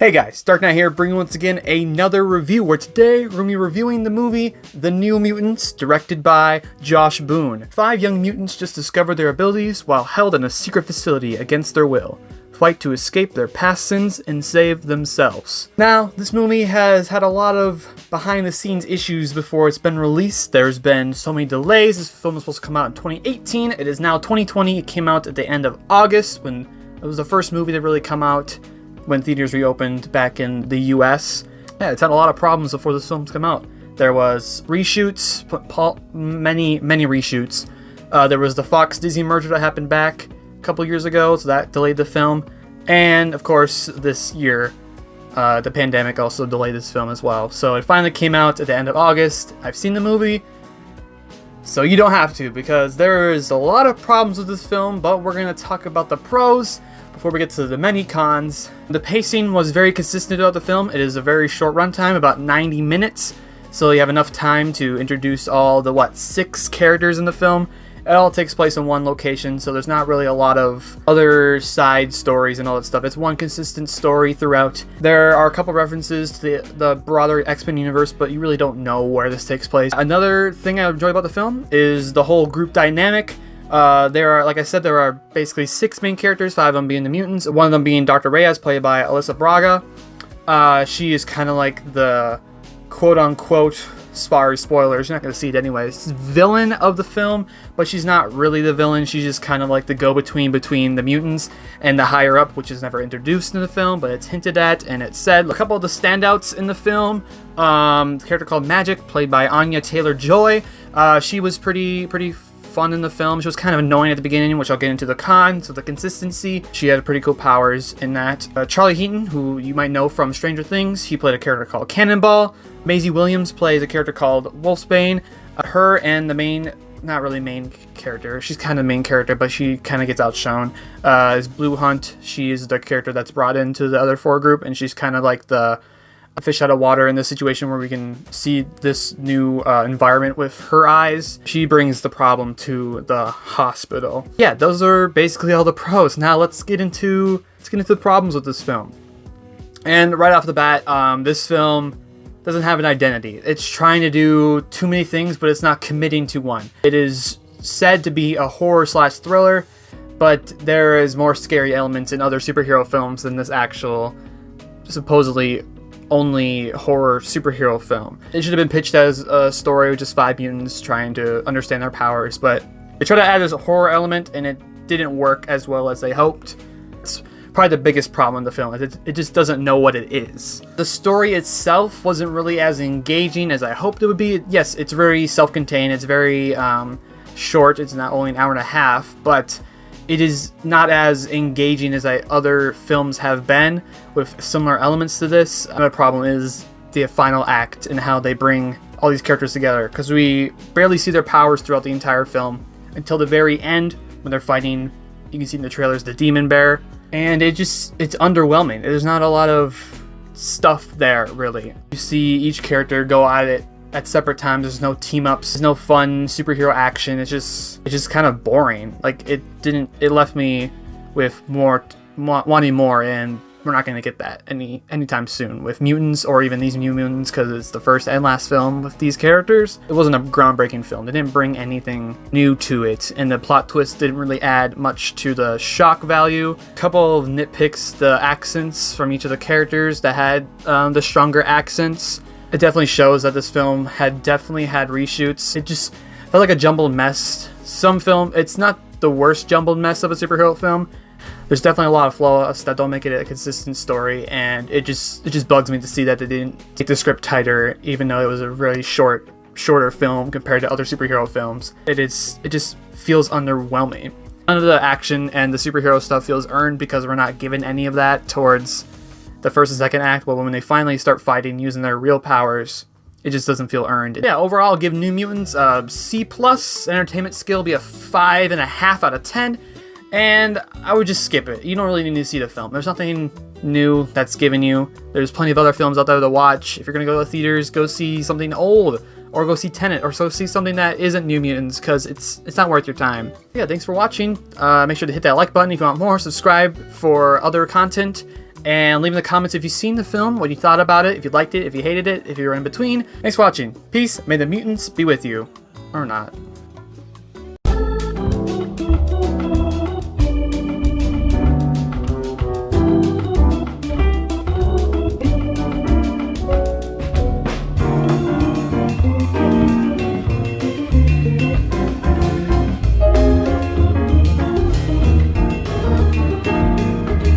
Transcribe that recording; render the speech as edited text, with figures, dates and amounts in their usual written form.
Hey guys, Dark Knight here, bringing once again another review, where today we're going to be reviewing the movie The New Mutants, directed by Josh Boone. 5 young mutants just discover their abilities while held in a secret facility against their will. Fight to escape their past sins and save themselves. Now, this movie has had a lot of behind-the-scenes issues before it's been released. There's been so many delays. This film was supposed to come out in 2018. It is now 2020. It came out at the end of August, when it was the first movie to really come out when theaters reopened back in the US. Yeah, it's had a lot of problems before this film's come out. There was reshoots, many reshoots. There was the Fox Disney merger that happened back a couple years ago, so that delayed the film. And of course, this year, the pandemic also delayed this film as well. So it finally came out at the end of August. I've seen the movie, so you don't have to, because there is a lot of problems with this film, but we're going to talk about the pros before we get to the many cons. The pacing was very consistent throughout the film. It is a very short runtime, about 90 minutes, so you have enough time to introduce all the, 6 characters in the film. It all takes place in one location, so there's not really a lot of other side stories and all that stuff. It's one consistent story throughout. There are a couple references to the broader X-Men universe, but you really don't know where this takes place. Another thing I enjoy about the film is the whole group dynamic. There are, like I said, there are basically 6 main characters, 5 of them being the mutants, one of them being Dr. Reyes, played by Alyssa Braga. She is kind of like the quote-unquote, spoilers, you're not going to see it anyways, villain of the film, but she's not really the villain. She's just kind of like the go-between between the mutants and the higher-up, which is never introduced in the film, but it's hinted at and it's said. A couple of the standouts in the film, the character called Magic, played by Anya Taylor-Joy. She was pretty fun in the film. She was kind of annoying at the beginning, which I'll get into the cons, so the consistency. She had pretty cool powers in that. Charlie Heaton, who you might know from Stranger Things, he played a character called Cannonball. Maisie Williams plays a character called Wolfsbane. Her and the main, not really main character, she's kind of the main character, but she kind of gets outshone, is Blue Hunt. She is the character that's brought into the other 4 group, and she's kind of like the fish out of water in this situation where we can see this new environment with her eyes. She brings the problem to the hospital. Yeah, those are basically all the pros. Now let's get into the problems with this film. And right off the bat, this film doesn't have an identity. It's trying to do too many things, but it's not committing to one. It is said to be a horror/thriller, but there is more scary elements in other superhero films than this actual, supposedly only horror superhero film. It should have been pitched as a story with just 5 mutants trying to understand their powers, but they tried to add this horror element and it didn't work as well as they hoped. It's probably the biggest problem in the film. It just doesn't know what it is. The story itself wasn't really as engaging as I hoped it would be. Yes, it's very self-contained, it's very short, it's not only an hour and a half, but it is not as engaging as other films have been with similar elements to this. The problem is the final act and how they bring all these characters together, because we barely see their powers throughout the entire film until the very end when they're fighting. You can see in the trailers the demon bear, and it's underwhelming. There's not a lot of stuff there, really. You see each character go at it at separate times. There's no team ups, there's no fun superhero action. It's just kind of boring. Like, it left me with wanting more, and we're not going to get that anytime soon with Mutants, or even these New Mutants, because it's the first and last film with these characters. It wasn't a groundbreaking film. They didn't bring anything new to it, and the plot twist didn't really add much to the shock value. A couple of nitpicks: the accents from each of the characters that had the stronger accents. It definitely shows that this film had reshoots. It just felt like a jumbled mess. It's not the worst jumbled mess of a superhero film. There's definitely a lot of flaws that don't make it a consistent story, and it just bugs me to see that they didn't take the script tighter, even though it was a really shorter film compared to other superhero films. It just feels underwhelming. None of the action and the superhero stuff feels earned, because we're not given any of that towards the first and second act. But when they finally start fighting using their real powers, it just doesn't feel earned. Yeah, overall, I'll give New Mutants a C+. Entertainment skill be a 5.5 out of 10. And I would just skip it. You don't really need to see the film. There's nothing new that's given you. There's plenty of other films out there to watch. If you're going to go to the theaters, go see something old, or go see Tenet, or so see something that isn't New Mutants, because it's not worth your time. Yeah, thanks for watching. Make sure to hit that like button if you want more. Subscribe for other content. and leave in the comments if you've seen the film, what you thought about it, if you liked it, if you hated it, if you were in between. Thanks for watching. Peace. May the mutants be with you. Or not.